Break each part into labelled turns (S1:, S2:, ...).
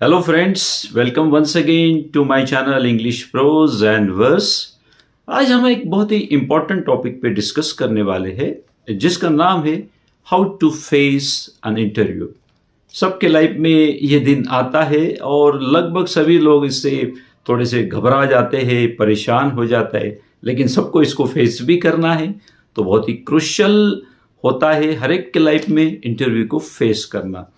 S1: Hello friends, welcome once again to my channel English Prose and Verse। आज हम एक बहुत ही इम्पोर्टेंट टॉपिक पे डिस्कस करने वाले हैं जिसका नाम है how to face an interview. सबके लाइफ में ये दिन आता है और लगभग सभी लोग इससे थोड़े से घबरा जाते हैं, परेशान हो जाता है, लेकिन सबको इसको फेस भी करना है। तो बहुत ही क्रुशियल होता है हर एक के लाइफ में इंटरव्यू को फेस करना।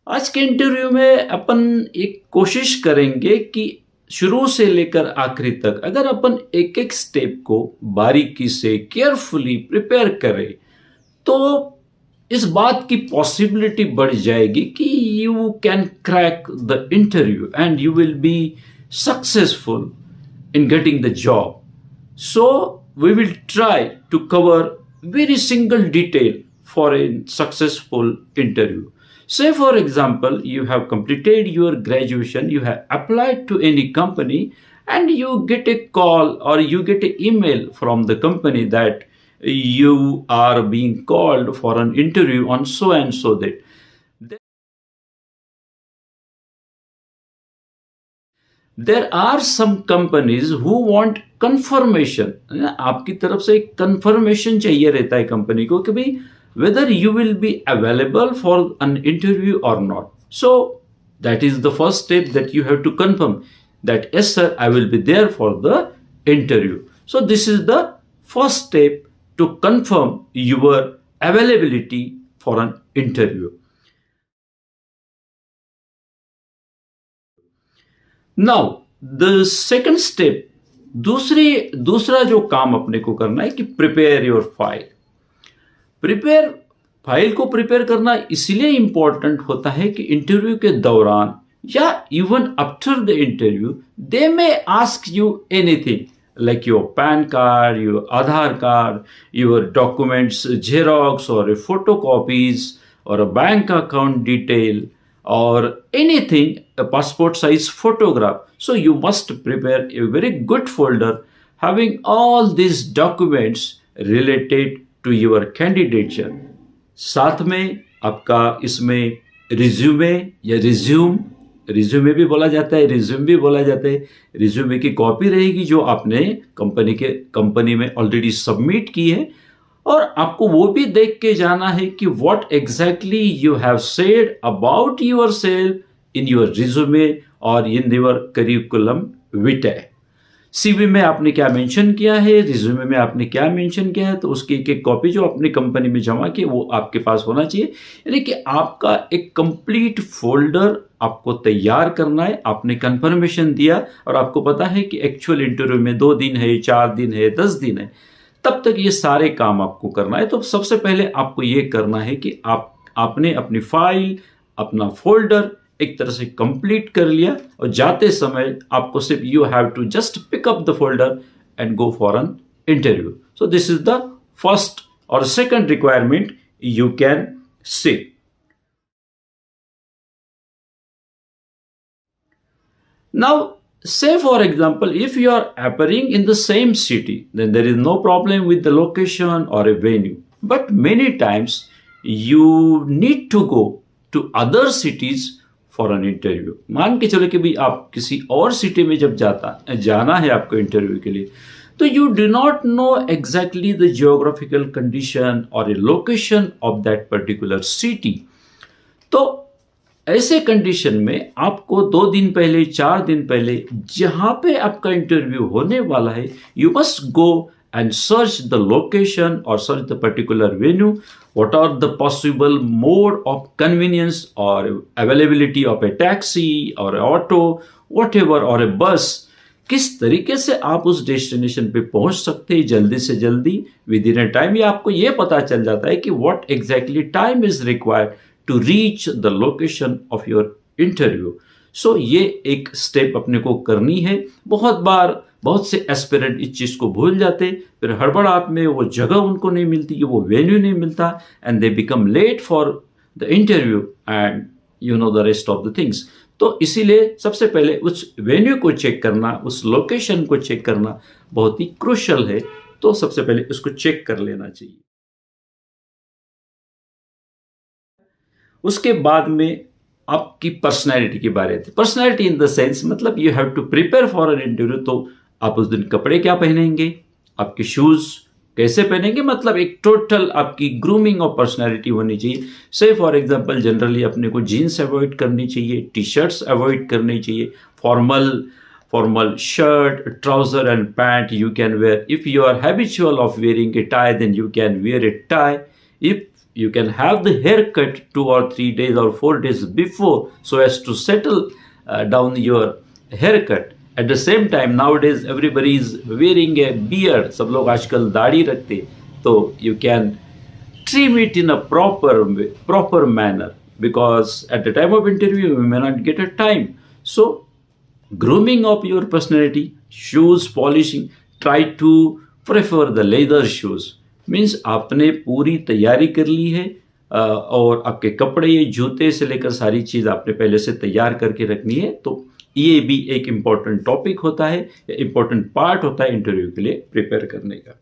S1: आज के इंटरव्यू में अपन एक कोशिश करेंगे कि शुरू से लेकर आखिरी तक अगर अपन एक एक स्टेप को बारीकी से केयरफुली प्रिपेयर करें तो इस बात की पॉसिबिलिटी बढ़ जाएगी कि you can crack the interview and you will be successful in getting the job. So we will try to cover very single detail for a successful interview. Say for example, you have completed your graduation, you have applied to any company and you get a call or you get an email from the company that you are being called for an interview on so and so date. There are some companies who want confirmation. आपकी तरफ से एक confirmation चाहिए रहता है company को कि भाई whether you will be available for an interview और not. So that is the first step that you have to confirm that yes sir I will be there for the interview. So this is the first step to confirm your availability for an interview. Now the second step, दूसरा जो काम अपने को करना है कि prepare your file. File को prepare करना इसलिए इंपॉर्टेंट होता है कि इंटरव्यू के दौरान या even after the interview they may ask you anything like your PAN card, your Aadhaar card, your documents, Xerox or a photocopies or a bank account detail or anything, a passport size photograph. So you must prepare a very good folder having all these documents related to your candidature. साथ में आपका इसमें resume या resume भी बोला जाता है, resume भी बोला जाता है। रिज्यूमे की कॉपी रहेगी जो आपने कंपनी में ऑलरेडी सबमिट की है और आपको वो भी देख के जाना है कि what exactly you have said about your self in your resume और इन योर करिकुलम विटाe। सीवी में आपने क्या मेंशन किया है, रिज्यूमे में आपने क्या मेंशन किया है, तो उसकी एक कॉपी जो अपनी कंपनी में जमा की वो आपके पास होना चाहिए। यानी कि आपका एक कंप्लीट फोल्डर आपको तैयार करना है। आपने कंफर्मेशन दिया और आपको पता है कि एक्चुअल इंटरव्यू में 2 दिन है, 4 दिन है, 10 दिन है, तब तक ये सारे काम आपको करना है। तो सबसे पहले आपको ये करना है कि आपने अपनी फाइल, अपना फोल्डर एक तरह से कंप्लीट कर लिया और जाते समय आपको सिर्फ you have to just pick up the folder and go for an interview. So this is the first और second requirement you can say. Now say for example, if you are appearing in the same city, then there is no problem with the location or a venue, but many times you need to go to other cities for an interview. मान के चलो कि भाई आप किसी और city में जब जाना है आपको इंटरव्यू के लिए, तो you do not know exactly the geographical condition और a location of that particular city. तो ऐसे कंडीशन में आपको 2 दिन पहले, 4 दिन पहले जहां पे आपका इंटरव्यू होने वाला है, you must go and search the location or search the particular venue. What are the possible mode of convenience or availability of a taxi or a auto, whatever, or a bus. किस तरीके से आप उस destination पे पहुंच सकते हैं जल्दी से जल्दी विद इन अ टाइम। या आपको ये पता चल जाता है कि what exactly time is required to reach the location of your interview. So ये एक स्टेप अपने को करनी है। बहुत से एस्पिरेंट इस चीज़ को भूल जाते, फिर हड़बड़ाहट में वो जगह उनको नहीं मिलती, वो वेन्यू नहीं मिलता and they become late for the interview and you know the rest of the things. तो इसीलिए सबसे पहले उस वेन्यू को चेक करना, उस लोकेशन को चेक करना बहुत ही क्रूशियल है। तो सबसे पहले उसको चेक कर लेना चाहिए। उसके बाद में आपकी पर्सनैलिटी की बात आती है। पर्सनैलिटी इन द सेंस मतलब you have to prepare for an interview. तो आप उस दिन कपड़े क्या पहनेंगे, आपके शूज़ कैसे पहनेंगे, मतलब एक टोटल आपकी ग्रूमिंग और पर्सनैलिटी होनी चाहिए। से फॉर एग्जांपल जनरली अपने को जीन्स अवॉइड करनी चाहिए, टी शर्ट्स अवॉइड करनी चाहिए, formal shirt, trouser and pant you can wear. If you are habitual of wearing a tie, then you can wear a tie. If you can have the haircut 2 or 3 days or 4 days before so as to settle down your haircut. At the same time, nowadays everybody is wearing a beard. सब लोग आजकल दाढ़ी रखते, तो you can trim it in a proper manner, because at the time of interview you may not get a time. So grooming of your personality, shoes polishing, try to prefer the leather shoes. Means आपने पूरी तैयारी कर ली है और आपके कपड़े जूते से लेकर सारी चीज़ आपने पहले से तैयार करके रखनी है। तो ये भी एक इम्पॉर्टेंट टॉपिक होता है, इम्पॉर्टेंट पार्ट होता है इंटरव्यू के लिए प्रिपेयर करने का।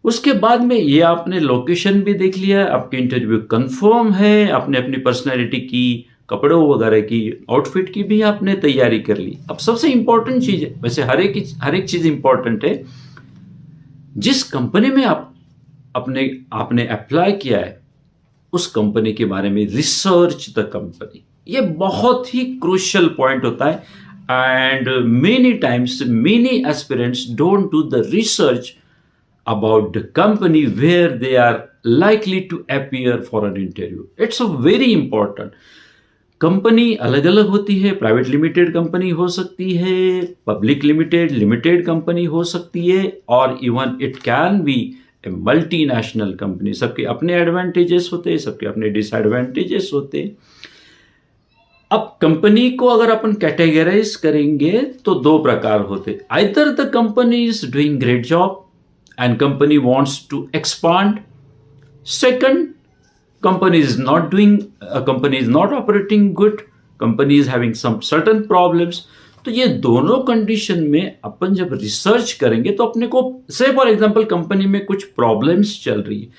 S1: उसके बाद में ये आपने लोकेशन भी देख लिया, आपके इंटरव्यू कंफर्म है, आपने अपनी पर्सनैलिटी की, कपड़ों वगैरह की, आउटफिट की भी आपने तैयारी कर ली। अब सबसे इंपॉर्टेंट चीज़ है, वैसे हर एक चीज़ इंपॉर्टेंट है, जिस कंपनी में आपने अप्लाई किया है उस कंपनी के बारे में रिसर्च द कंपनी। ये बहुत ही क्रूशियल पॉइंट होता है, and many times many aspirants don't do the research about the company where they are likely to appear for an interview. It's a very important. Company अलग अलग होती है, private limited company हो सकती है, public limited company हो सकती है, और even it can be A multinational company. सबके अपने एडवांटेजेस होते हैं, सबके अपने डिसएडवांटेजेस होते हैं। अब कंपनी को अगर अपन कैटेगराइज करेंगे तो दो प्रकार होते, either the company is doing great job and company wants to expand. Second, company is not operating good, company is having some certain problems. तो ये दोनों कंडीशन में अपन जब रिसर्च करेंगे तो अपने को, से फॉर एग्जांपल कंपनी में कुछ प्रॉब्लम्स चल रही है,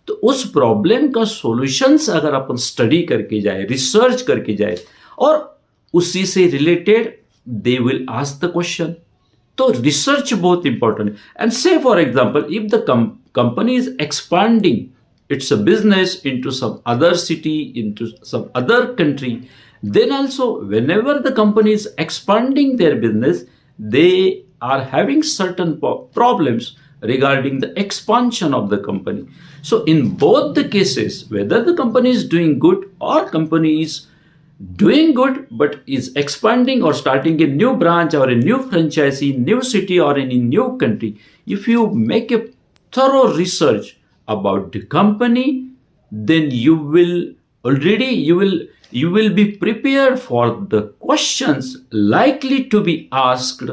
S1: तो उस प्रॉब्लम का सॉल्यूशंस अगर अपन स्टडी करके जाए, रिसर्च करके जाए, और उसी से related they will ask the question. तो रिसर्च बहुत इंपॉर्टेंट है। And say for example if the company is expanding its a business into some other city, into some other country, then also whenever the company is expanding their business, they are having certain problems regarding the expansion of the company. So in both the cases, whether the company is doing good or company is doing good but is expanding or starting a new branch or a new franchisee, new city or in a new country, if you make a thorough research about the company, then you will be prepared for the questions likely to be asked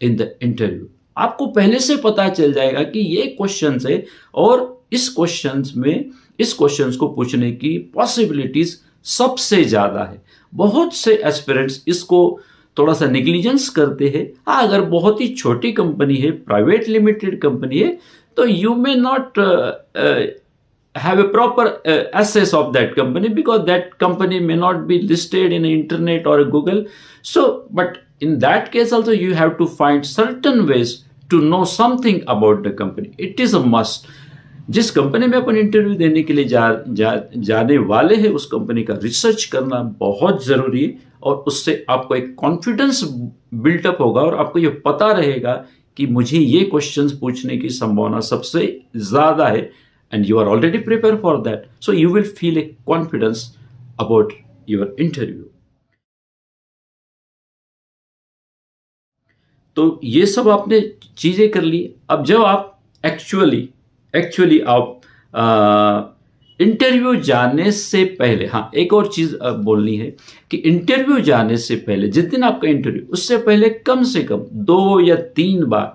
S1: in the interview. आपको पहले से पता चल जाएगा कि ये questions है और इस क्वेश्चंस को पूछने की पॉसिबिलिटीज सबसे ज्यादा है। बहुत से एस्पिरेंट्स इसको थोड़ा सा निग्लिजेंस करते हैं। हाँ, अगर बहुत ही छोटी कंपनी है, प्राइवेट लिमिटेड कंपनी है, तो you may not have a proper access of that company, because that company may not be listed in internet or Google. So but in that case also you have to find certain ways to know something about the company. It is a must. जिस company में अपन interview देने के लिए जाने वाले हैं उस company का रिसर्च करना बहुत ज़रूरी है, और उससे आपको एक कॉन्फिडेंस बिल्टअप होगा और आपको ये पता रहेगा कि मुझे ये क्वेश्चंस पूछने की संभावना सबसे ज़्यादा है, and you are already prepared for that. So you will feel a confidence about your interview. तो ये सब आपने चीज़ें कर ली। अब जब आप एक्चुअली आप इंटरव्यू जाने से पहले, हाँ एक और चीज़ बोलनी है कि इंटरव्यू जाने से पहले, जिस दिन आपका इंटरव्यू, उससे पहले कम से कम 2 या 3 बार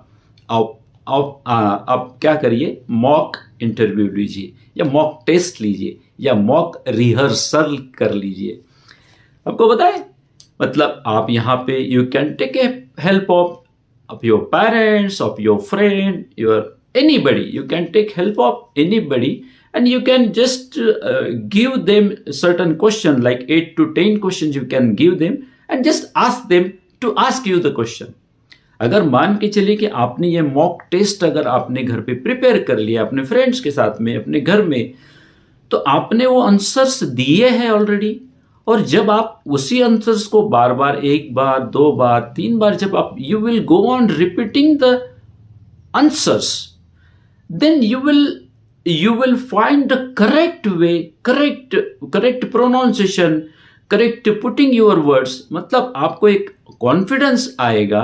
S1: आप क्या करिए, मॉक इंटरव्यू लीजिए या मॉक टेस्ट लीजिए या मॉक रिहर्सल कर लीजिए। आपको बताए, मतलब आप यहाँ पे you can take a help of your parents, of your friend, your anybody, you can take help of anybody, and you can just give them certain question like 8 to 10 questions you can give them, and just ask them to ask you the question. अगर मान के चलिए कि आपने ये mock test अगर आपने घर पे प्रिपेयर कर लिया अपने फ्रेंड्स के साथ में अपने घर में, तो आपने वो आंसर्स दिए हैं ऑलरेडी, और जब आप उसी आंसर्स को बार बार, एक बार, दो बार, तीन बार, जब आप you will go on repeating the answers, then you will find the correct way, correct pronunciation, correct putting your words. मतलब आपको एक कॉन्फिडेंस आएगा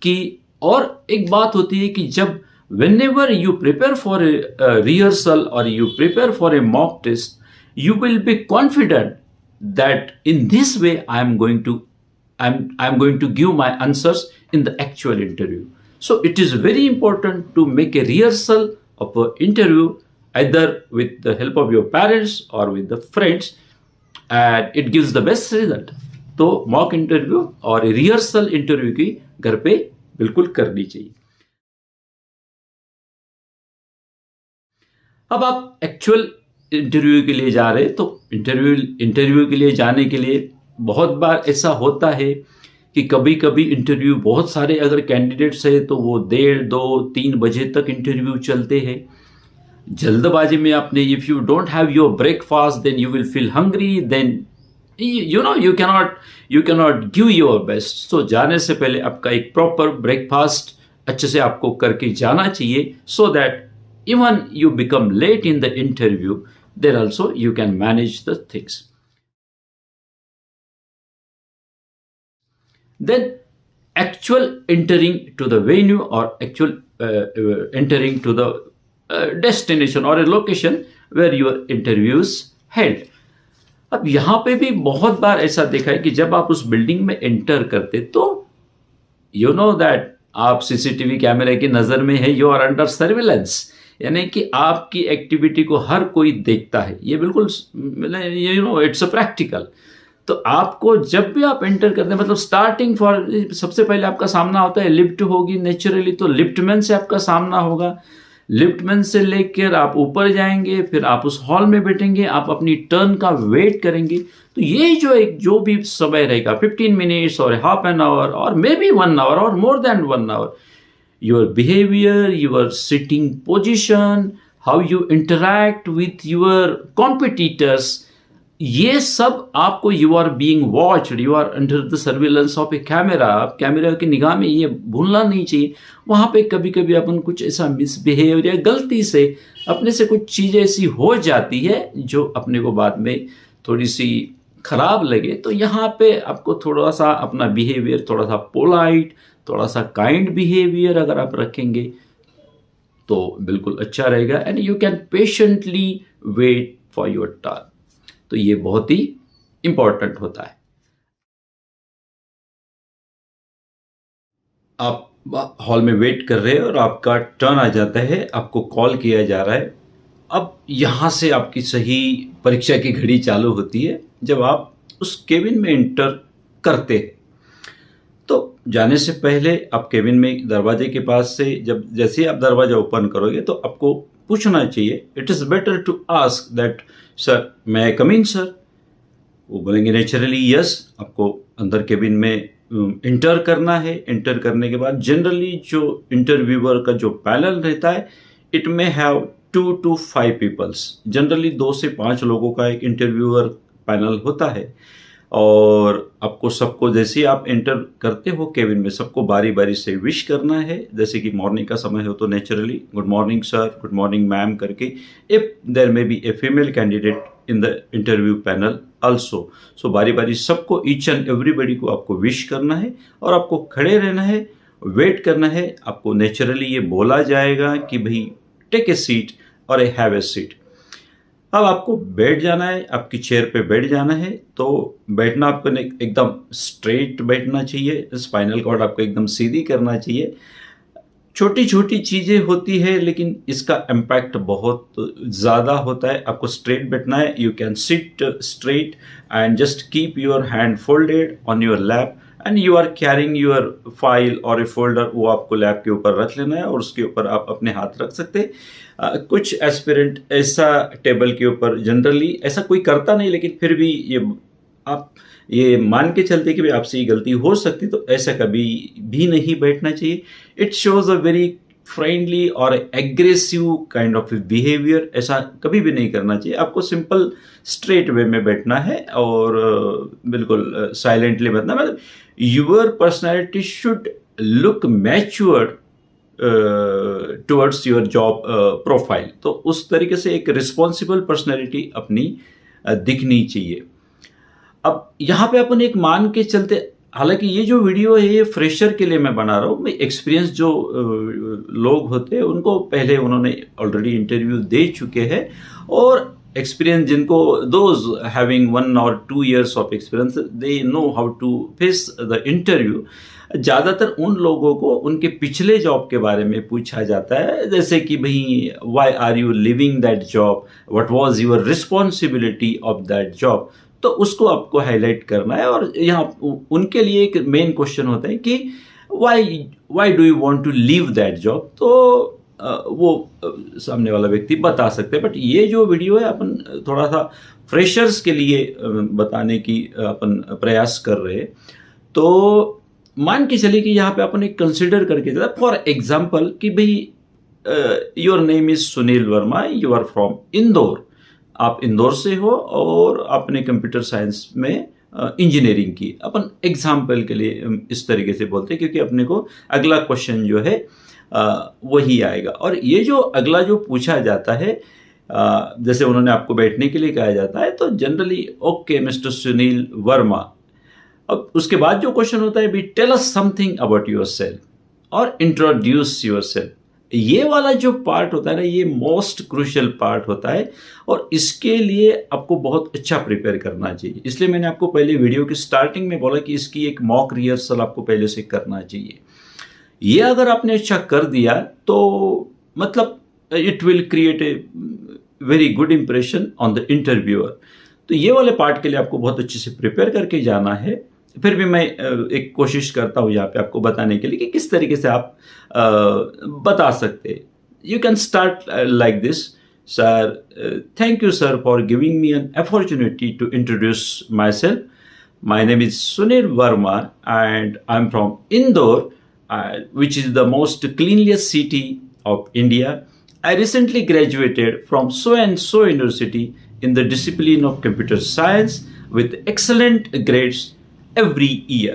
S1: कि, और एक बात होती है कि जब whenever you prepare for a rehearsal or you prepare for a mock test, you will be confident that in this way I'm going to give my answers in the actual interview. So it is very important to make a rehearsal of an interview either with the help of your parents or with the friends, and it gives the best result. तो mock interview और rehearsal interview की घर पे बिल्कुल करनी चाहिए. अब आप एक्चुअल इंटरव्यू के लिए जा रहे हैं, तो इंटरव्यू के लिए जाने के लिए बहुत बार ऐसा होता है कि कभी कभी इंटरव्यू बहुत सारे अगर कैंडिडेट्स है तो वो 1:30, 2, 3 बजे तक इंटरव्यू चलते हैं. जल्दबाजी में आपने, if you don't have your breakfast then you will feel hungry, then you cannot give your best. So जाने से पहले आपका एक प्रॉपर ब्रेकफास्ट अच्छे से आपको करके जाना चाहिए, so that even you become late in the interview, then also you can manage the things. Then actual entering to the venue or actual entering to the destination or a location where your interviews held. अब यहाँ पे भी बहुत बार ऐसा देखा है कि जब आप उस बिल्डिंग में एंटर करते तो यू नो दैट आप सीसीटीवी कैमरे की नज़र में है, यू आर अंडर सर्विलेंस, यानी कि आपकी एक्टिविटी को हर कोई देखता है. ये बिल्कुल इट्स अ प्रैक्टिकल. तो आपको जब भी आप एंटर करते हैं, मतलब स्टार्टिंग फॉर, सबसे पहले आपका सामना होता है लिफ्ट होगी नेचुरली, तो लिफ्टमैन से आपका सामना होगा. लिफ्टमैन से लेकर आप ऊपर जाएंगे, फिर आप उस हॉल में बैठेंगे, आप अपनी टर्न का वेट करेंगे. तो ये जो भी समय रहेगा 15 मिनट्स और हाफ एन आवर और मे बी 1 आवर और more than 1 hour, your behaviour, your sitting position, how you interact with your competitors, ये सब आपको, you are being watched, you are under the surveillance of a camera. आप camera की निगाह में, ये भूलना नहीं चाहिए. वहाँ पे कभी कभी अपन कुछ ऐसा मिसबिहेव या गलती से अपने से कुछ चीज़ें ऐसी हो जाती है जो अपने को बाद में थोड़ी सी खराब लगे, तो यहाँ पे आपको थोड़ा सा अपना बिहेवियर, थोड़ा सा पोलाइट, थोड़ा सा काइंड बिहेवियर अगर आप रखेंगे तो बिल्कुल अच्छा रहेगा. And you can patiently wait for your turn. तो ये बहुत ही इंपॉर्टेंट होता है. आप हॉल में वेट कर रहे हैं और आपका टर्न आ जाता है, आपको कॉल किया जा रहा है. अब यहाँ से आपकी सही परीक्षा की घड़ी चालू होती है जब आप उस केबिन में एंटर करते हैं. तो जाने से पहले आप केबिन में दरवाजे के पास से जैसे ही आप दरवाजा ओपन करोगे तो आपको पूछना चाहिए, it is better to ask that sir may I come in sir. वो बोलेंगे नेचुरली यस. आपको अंदर केबिन में इंटर करना है. इंटर करने के बाद जनरली जो इंटरव्यूअर का जो पैनल रहता है, it may have 2 to 5 peoples. Generally 2 से 5 लोगों का एक इंटरव्यूअर पैनल होता है. और आपको सबको, जैसे आप एंटर करते हो केबिन में, सबको बारी बारी से विश करना है. जैसे कि मॉर्निंग का समय हो तो naturally good morning sir, good morning ma'am करके, if there may be a female candidate in the interview panel also. So बारी बारी सबको, ईच एंड एवरीबडी को आपको विश करना है और आपको खड़े रहना है, वेट करना है. आपको नेचुरली ये बोला जाएगा कि भाई टेक ए सीट और ए हैव ए सीट. अब आपको बैठ जाना है, आपकी चेयर पे बैठ जाना है. तो बैठना आपको एकदम स्ट्रेट बैठना चाहिए, स्पाइनल कॉर्ड आपको एकदम सीधी करना चाहिए. छोटी छोटी चीज़ें होती है लेकिन इसका इम्पैक्ट बहुत ज़्यादा होता है. आपको स्ट्रेट बैठना है. You can sit straight and just keep your hand folded on your lap and you are carrying your file और ए फोल्डर, वो आपको लैब के ऊपर रख लेना है और उसके ऊपर आप अपने हाथ रख सकते हैं। कुछ एस्पिरेंट ऐसा टेबल के ऊपर, जनरली ऐसा कोई करता नहीं, लेकिन फिर भी आप ये मान के चलते कि भाई आपसे ये गलती हो सकती, तो ऐसा कभी भी नहीं बैठना चाहिए। It shows a very friendly और एग्रेसिव काइंड ऑफ बिहेवियर, ऐसा कभी भी नहीं करना चाहिए। आपको सिंपल स्ट्रेट वे में बैठना है और बिल्कुल साइलेंटली बैठना, मतलब your personality should look matured towards your job profile. तो उस तरीके से एक रिस्पॉन्सिबल पर्सनैलिटी अपनी दिखनी चाहिए। अब यहाँ पे अपन एक मान के चलते, हालांकि ये जो वीडियो है ये फ्रेशर के लिए मैं बना रहा हूँ, मैं एक्सपीरियंस जो लोग होते हैं उनको पहले उन्होंने ऑलरेडी इंटरव्यू दे चुके हैं, और एक्सपीरियंस जिनको those having 1 or 2 years of experience, they know how to face the interview. ज़्यादातर उन लोगों को उनके पिछले जॉब के बारे में पूछा जाता है, जैसे कि भाई why are you leaving that job, what was your responsibility of that job, तो उसको आपको हाईलाइट करना है। और यहाँ उनके लिए एक मेन क्वेश्चन होता है कि why do you want to leave that job, तो वो सामने वाला व्यक्ति बता सकते हैं। बट ये जो वीडियो है अपन थोड़ा सा फ्रेशर्स के लिए बताने की अपन प्रयास कर रहे हैं। तो मान के चलिए कि यहाँ पे अपन एक कंसिडर करके चला, फॉर एग्जाम्पल कि भाई your name is Sunil Verma, you are from Indore, आप इंदौर से हो और आपने कंप्यूटर साइंस में इंजीनियरिंग की। अपन एग्जाम्पल के लिए इस तरीके से बोलते हैं क्योंकि अपने को अगला क्वेश्चन जो है वही आएगा। और ये जो अगला जो पूछा जाता है, जैसे उन्होंने आपको बैठने के लिए कहा जाता है, तो generally okay mister Sunil Verma. अब उसके बाद जो क्वेश्चन होता है, be tell us something about yourself और इंट्रोड्यूस योरसेल्फ। ये वाला जो पार्ट होता है ना, ये मोस्ट क्रूशियल पार्ट होता है और इसके लिए आपको बहुत अच्छा प्रिपेयर करना चाहिए। इसलिए मैंने आपको पहले वीडियो की स्टार्टिंग में बोला कि इसकी एक मॉक रिहर्सल आपको पहले से करना चाहिए। ये अगर आपने अच्छा कर दिया तो मतलब it will create a very good impression on the interviewer. तो ये वाले पार्ट के लिए आपको बहुत अच्छे से प्रिपेयर करके जाना है। फिर भी मैं एक कोशिश करता हूँ यहाँ पे आपको बताने के लिए कि किस तरीके से आप बता सकते हैं। You can start like this, sir thank you sir for giving me an opportunity to introduce my self. My name is Sunil Verma and I am from Indore, which is the most cleanliest city of India. I recently graduated from so and so university in the discipline of computer science with excellent grades every year.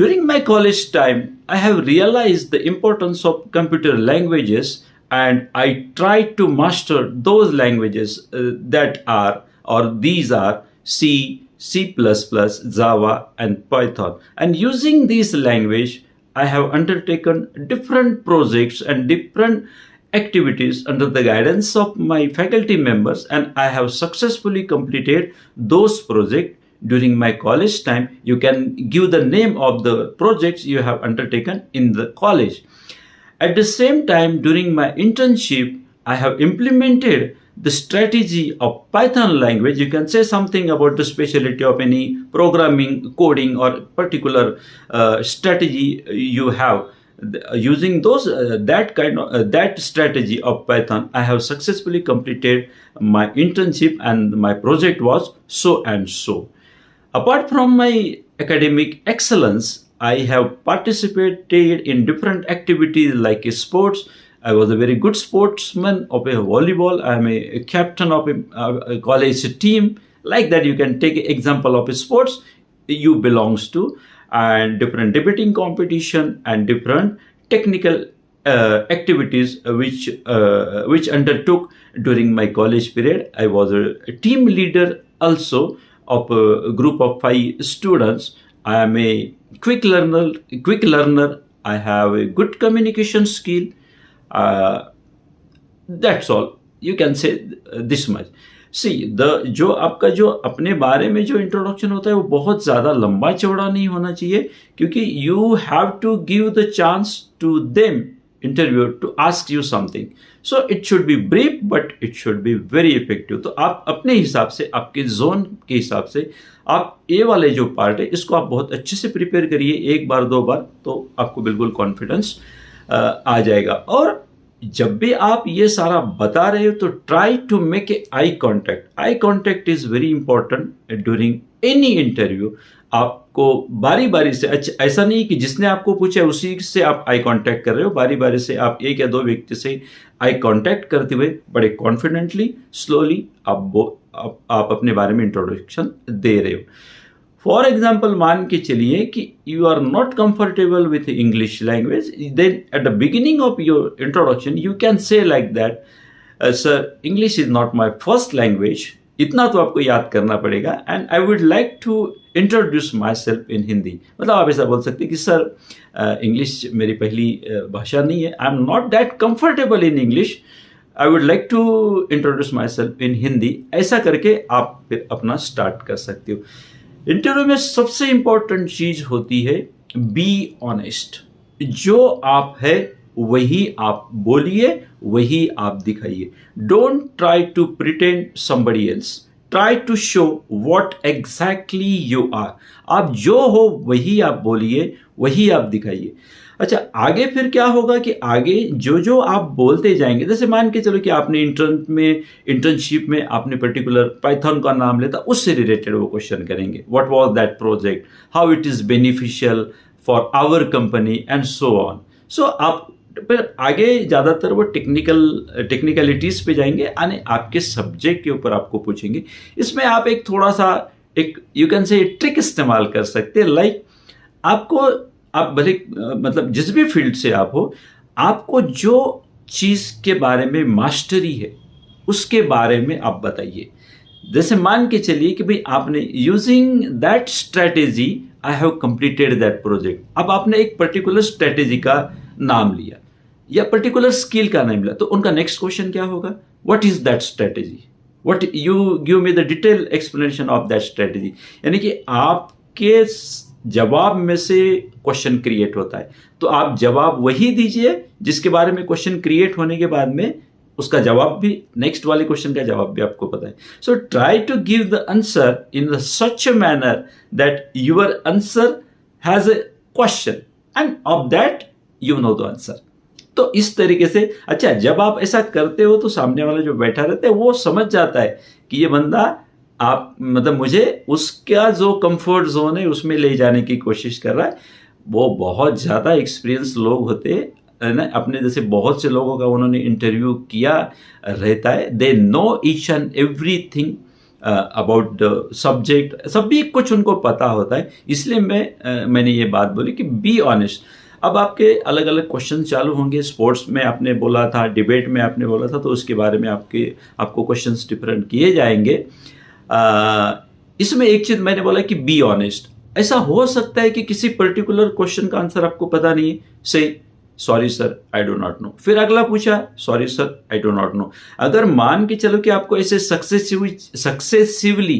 S1: During my college time, I have realized the importance of computer languages and I tried to master those languages these are C, C++, Java and Python. And using these language, I have undertaken different projects and different activities under the guidance of my faculty members, and I have successfully completed those projects during my college time. You can give the name of the projects you have undertaken in the college. At the same time, during my internship, I have implemented the strategy of Python language. You can say something about the specialty of any programming, coding, or particular strategy you have. Using that strategy of Python, I have successfully completed my internship and my project was so and so. Apart from my academic excellence, I have participated in different activities like sports. I was a very good sportsman of a volleyball. I am a captain of a college team. Like that, you can take an example of a sports you belongs to, and different debating competition and different technical activities which undertook during my college period. I was a team leader also of a group of 5 students. I am a quick learner. I have a good communication skill. That's all. You can say this much. See, जो आपका जो अपने बारे में जो introduction होता है वो बहुत ज़्यादा लंबा चौड़ा नहीं होना चाहिए, क्योंकि you have to give the chance to them interviewer to ask you something. So it should be brief, but it should be very effective. तो आप अपने हिसाब से, आपके जोन के हिसाब से, आप ये वाले जो पार्ट है इसको आप बहुत अच्छे से प्रिपेयर करिए, एक बार दो बार, तो आपको बिल्कुल कॉन्फिडेंस आ जाएगा. और जब भी आप ये सारा बता रहे हो तो try to make a eye contact. Eye contact is very important during any interview. आपको बारी बारी से, अच्छा ऐसा नहीं कि जिसने आपको पूछा है उसी से आप आई कांटेक्ट कर रहे हो, बारी बारी से आप एक या दो व्यक्ति से आई कांटेक्ट करते हुए बड़े कॉन्फिडेंटली, स्लोली आप अपने बारे में इंट्रोडक्शन दे रहे हो. फॉर एग्जाम्पल मान के चलिए कि you are not comfortable with English language, then at the beginning of your introduction you can say like that, sir English is not my first language. इतना तो आपको याद करना पड़ेगा. And I would like to introduce my self in Hindi. मतलब आप ऐसा बोल सकते हैं कि सर इंग्लिश मेरी पहली भाषा नहीं है, I am not that comfortable in English, I would like to introduce my self in Hindi. ऐसा करके आप फिर अपना स्टार्ट कर सकते हो. इंटरव्यू में सबसे इंपॉर्टेंट चीज होती है बी ऑनेस्ट. जो आप है वही आप बोलिए, वही आप दिखाइए. Don't try to pretend somebody else, try to show what exactly you are. आप जो हो वही आप बोलिए, वही आप दिखाइए. अच्छा, आगे फिर क्या होगा कि आगे जो जो आप बोलते जाएंगे, जैसे मान के चलो कि आपने इंटर्नशिप में आपने पर्टिकुलर पाइथन का नाम लेता, उससे रिलेटेड वो क्वेश्चन करेंगे. What was that project, how it is beneficial for our company and so on. So आप फिर आगे ज़्यादातर वो टेक्निकलिटीज़ पे जाएंगे, यानी आपके सब्जेक्ट के ऊपर आपको पूछेंगे. इसमें आप एक थोड़ा सा एक यू कैन से ट्रिक इस्तेमाल कर सकते हैं. लाइक आपको, आप भले मतलब जिस भी फील्ड से आप हो, आपको जो चीज़ के बारे में मास्टरी है उसके बारे में आप बताइए. जैसे मान के चलिए कि भाई आपने using that strategy I have completed that project. अब आपने एक पर्टिकुलर स्ट्रैटेजी का नाम लिया या पर्टिकुलर स्किल का नाम लिया, तो उनका नेक्स्ट क्वेश्चन क्या होगा, what is that strategy, what you give me the detail explanation of that strategy. यानी कि आपके जवाब में से क्वेश्चन क्रिएट होता है, तो आप जवाब वही दीजिए जिसके बारे में क्वेश्चन क्रिएट होने के बाद में उसका जवाब भी, नेक्स्ट वाले क्वेश्चन का जवाब भी आपको पता है. So try to give the answer in such a manner that your answer has a question and of that you know the answer. तो इस तरीके से, अच्छा जब आप ऐसा करते हो तो सामने वाला जो बैठा रहता है वो समझ जाता है कि ये बंदा आप मतलब मुझे उसका जो कंफर्ट जोन है उसमें ले जाने की कोशिश कर रहा है. वो बहुत ज़्यादा एक्सपीरियंस लोग होते हैं ना, अपने जैसे बहुत से लोगों का उन्होंने इंटरव्यू किया रहता है. They know each and everything about the subject, सभी कुछ उनको पता होता है. इसलिए मैंने ये बात बोली कि बी ऑनेस्ट. अब आपके अलग अलग क्वेश्चन चालू होंगे. स्पोर्ट्स में आपने बोला था, डिबेट में आपने बोला था, तो उसके बारे में आपको क्वेश्चंस डिफरेंट किए जाएंगे. इसमें एक चीज़ मैंने बोला कि बी ऑनेस्ट. ऐसा हो सकता है कि किसी पर्टिकुलर क्वेश्चन का आंसर आपको पता नहीं है, से sorry sir I do not know. फिर अगला पूछा, sorry sir I do not know. अगर मान के चलो कि आपको ऐसे सक्सेसिवली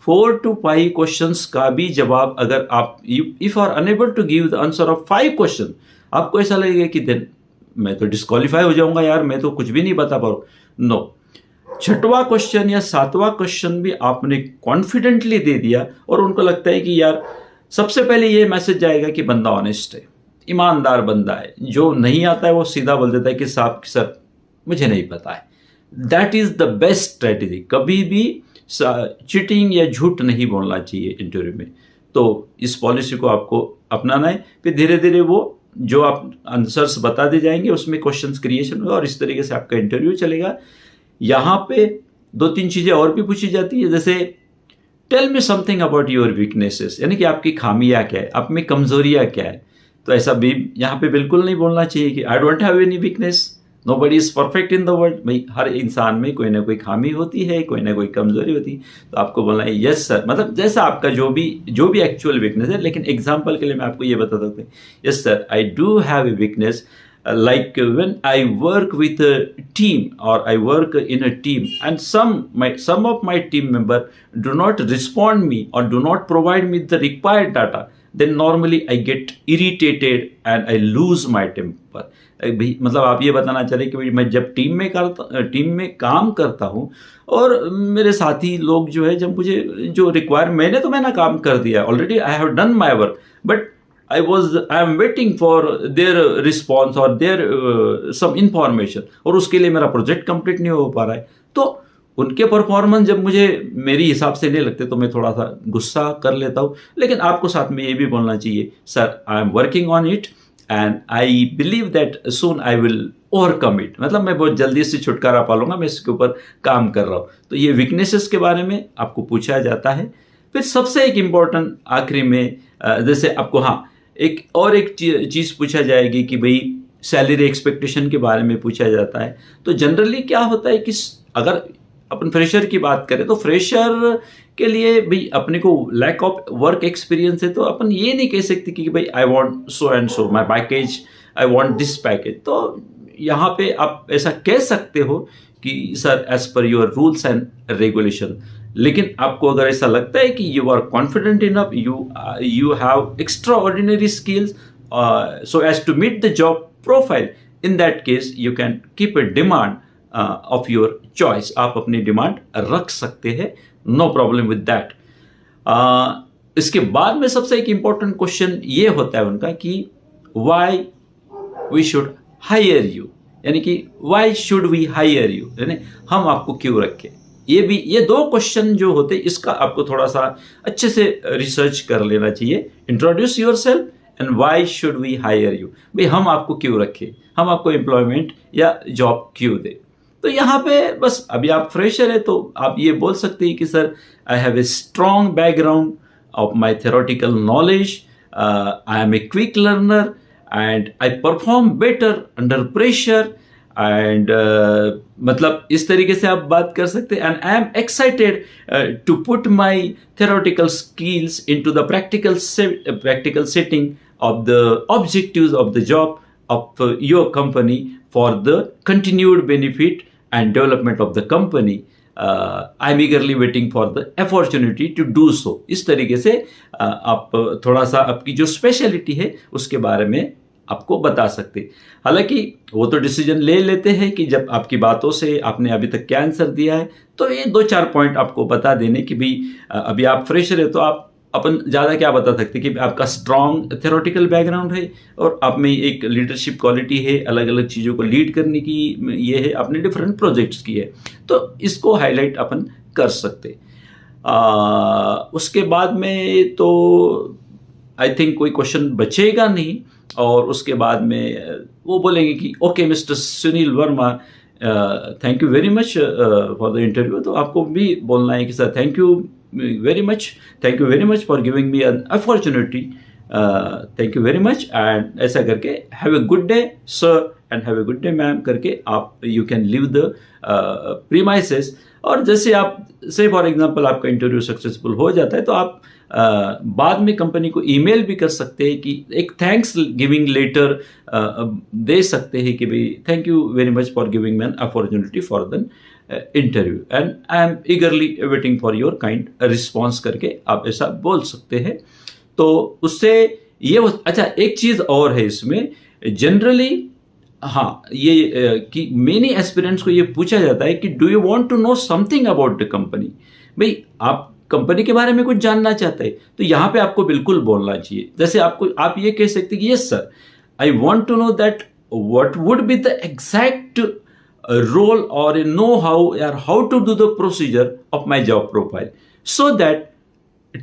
S1: 4 to 5 क्वेश्चंस का भी जवाब, अगर आप if are unable to give the answer of 5 question, आपको ऐसा लगेगा कि देन मैं तो डिस्क्वालीफाई हो जाऊंगा यार, मैं तो कुछ भी नहीं बता पा रहा हूं. नो, 6वां क्वेश्चन या 7वां क्वेश्चन भी आपने कॉन्फिडेंटली दे दिया और उनको लगता है कि यार सबसे पहले ये मैसेज जाएगा कि बंदा ऑनेस्ट है, ईमानदार बंदा है. जो नहीं आता है वो सीधा बोल देता है कि साहब सर मुझे नहीं पता है. That is the best strategy. कभी भी चीटिंग या झूठ नहीं बोलना चाहिए इंटरव्यू में. तो इस पॉलिसी को आपको अपनाना है. फिर धीरे धीरे वो जो आप आंसर्स बता दे जाएंगे उसमें क्वेश्चंस क्रिएशन होगा और इस तरीके से आपका इंटरव्यू चलेगा. यहाँ पे 2-3 चीज़ें और भी पूछी जाती है, जैसे tell me something about your weaknesses, यानी कि आपकी खामियाँ क्या है, आप में कमजोरियाँ क्या है. तो ऐसा भी यहाँ पे बिल्कुल नहीं बोलना चाहिए कि I don't have any weakness, nobody is perfect in the world. भाई हर इंसान में कोई ना कोई खामी होती है, कोई ना कोई कमजोरी होती है. तो आपको बोलना है यस सर, मतलब जैसा आपका जो भी एक्चुअल वीकनेस है. लेकिन एग्जांपल के लिए मैं आपको ये बता सकता हूँ, yes sir I do have a weakness, like when I work with a team or I work in a team and some of my team member do not respond me or do not provide me the required data, then normally I get irritated and I lose my temper. भाई मतलब आप ये बताना चाह रहे हैं कि भाई मैं जब टीम में काम करता हूँ और मेरे साथी लोग जो है जब मुझे जो रिक्वायर मैंने काम कर दिया already, I have done my work, but I am waiting for their response और देयर सम इंफॉर्मेशन, और उसके लिए मेरा प्रोजेक्ट कंप्लीट नहीं हो पा रहा है। तो उनके परफॉर्मेंस जब मुझे मेरी हिसाब से नहीं लगते तो मैं थोड़ा सा गुस्सा कर लेता हूँ। लेकिन आपको साथ में ये भी बोलना चाहिए, sir I am working on it and I believe that soon I will overcome it, मतलब मैं बहुत जल्दी से छुटकारा पा लूँगा, मैं इसके ऊपर काम कर रहा हूँ। तो ये वीकनेसेस के बारे में आपको पूछा जाता है। फिर सबसे एक इम्पॉर्टेंट आखिरी में जैसे आपको एक चीज़ पूछा जाएगी कि भाई सैलरी एक्सपेक्टेशन के बारे में पूछा जाता है। तो जनरली क्या होता है कि अगर अपन फ्रेशर की बात करें तो फ्रेशर के लिए भाई अपने को लैक ऑफ वर्क एक्सपीरियंस है, तो अपन ये नहीं कह सकते कि भाई I want so and so my package, I want this package. तो यहाँ पे आप ऐसा कह सकते हो कि sir as per your rules and regulation. लेकिन आपको अगर ऐसा लगता है कि you are confident enough, you have extra ordinary skills so as to meet the job profile, in that case you can keep a demand of your choice. आप अपनी demand रख सकते हैं, नो प्रॉब्लम विद दैट। इसके बाद में सबसे एक इंपॉर्टेंट क्वेश्चन ये होता है उनका कि why we should hire you, यानी कि why should we hire you, यानी हम आपको क्यों रखें। ये दो क्वेश्चन जो होते हैं इसका आपको थोड़ा सा अच्छे से रिसर्च कर लेना चाहिए। Introduce your self and why should we hire you, भाई हम आपको क्यों रखें, हम आपको एम्प्लॉयमेंट या जॉब क्यों दें। तो यहाँ पे बस अभी आप फ्रेशर है तो आप ये बोल सकते हैं कि sir I have a strong background of my theoretical knowledge, I am a quick learner and I perform better under pressure and मतलब इस तरीके से आप बात कर सकते हैं। And I am excited to put my theoretical skills into the practical setting of the objectives of the job of your company for the continued benefit and development of the company. I'm eagerly waiting for the opportunity to do so. इस तरीके से आप थोड़ा सा आपकी जो speciality है उसके बारे में आपको बता सकते। हालांकि वो तो डिसीजन ले लेते हैं कि जब आपकी बातों से आपने अभी तक क्या आंसर दिया है, तो ये 2-4 पॉइंट आपको बता देने कि भाई अभी आप फ्रेशर है तो आप अपन ज़्यादा क्या बता सकते कि आपका स्ट्रॉन्ग थेरोटिकल बैकग्राउंड है और आप में एक लीडरशिप क्वालिटी है, अलग अलग चीज़ों को लीड करने की ये है, आपने डिफरेंट प्रोजेक्ट्स की है, तो इसको हाईलाइट अपन कर सकते। उसके बाद में तो आई थिंक कोई क्वेश्चन बचेगा नहीं, और उसके बाद में वो बोलेंगे कि okay mister Sunil Verma, thank you very much for the interview. तो आपको भी बोलना है कि sir thank you very much for giving me an opportunity, thank you very much, and ऐसा करके have a good day sir and have a good day ma'am करके आप you can leave the premises। और जैसे आप से for example आपका interview successful हो जाता है तो आप बाद में कंपनी को ईमेल भी कर सकते हैं कि एक थैंक्स गिविंग लेटर दे सकते हैं कि भाई thank you very much for giving me an opportunity for the interview and I M ईगरली waiting for your kind response करके आप ऐसा बोल सकते हैं। तो उससे ये अच्छा एक चीज़ और है इसमें जनरली, हाँ ये कि मेनी एस्पिरेंट्स को ये पूछा जाता है कि do you want to know something about the company, भाई आप कंपनी के बारे में कुछ जानना चाहते हैं तो यहाँ पे आपको बिल्कुल बोलना चाहिए। जैसे आप ये कह सकते हैं कि yes sir I want to know that what would be the exact role or a know-how or how to do the procedure of my job profile so that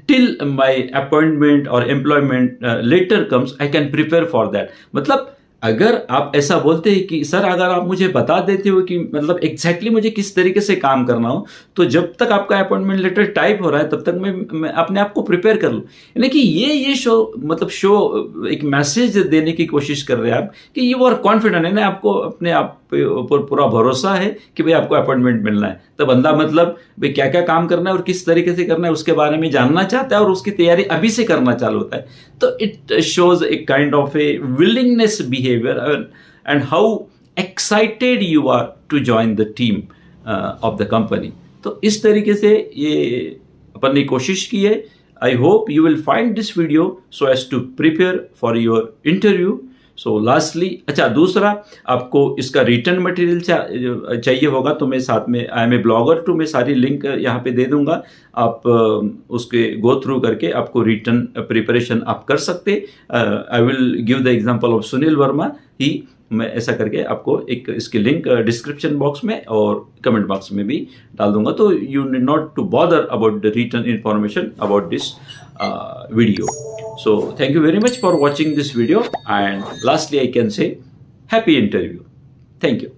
S1: till my appointment or employment letter comes I can prepare for that। मतलब अगर आप ऐसा बोलते हैं कि sir अगर आप मुझे बता देते हो कि मतलब एग्जैक्टली मुझे किस तरीके से काम करना हो, तो जब तक आपका अपॉइंटमेंट लेटर टाइप हो रहा है तब तक मैं अपने आप को प्रिपेयर कर लूँ। यानी कि ये शो एक मैसेज देने की कोशिश कर रहे हैं आप कि यू आर कॉन्फिडेंट है ना, आपको अपने आप ऊपर पूरा भरोसा है कि भाई आपको अपॉइंटमेंट मिलना है। तो बंदा मतलब भाई क्या क्या काम करना है और किस तरीके से करना है उसके बारे में जानना चाहता है और उसकी तैयारी अभी से करना चालू होता है। तो it shows a kind of a willingness behaviour and how excited you are to join the team of the company. तो इस तरीके से ये अपन ने कोशिश की है I hope you will find this video so as to prepare for your interview. So lastly, अच्छा दूसरा, आपको इसका रिटर्न मटेरियल चाहिए होगा तो मैं साथ में I am a blogger too मैं सारी लिंक यहाँ पे दे दूंगा, आप उसके गो थ्रू करके आपको रिटर्न प्रिपरेशन आप कर सकते। I will give the example of Sunil Verma ही, मैं ऐसा करके आपको एक इसकी लिंक डिस्क्रिप्शन बॉक्स में और कमेंट बॉक्स में भी डाल दूंगा, तो you need not to bother about the return information about this video. So thank you very much for watching this video, and lastly I can say happy interview. Thank you.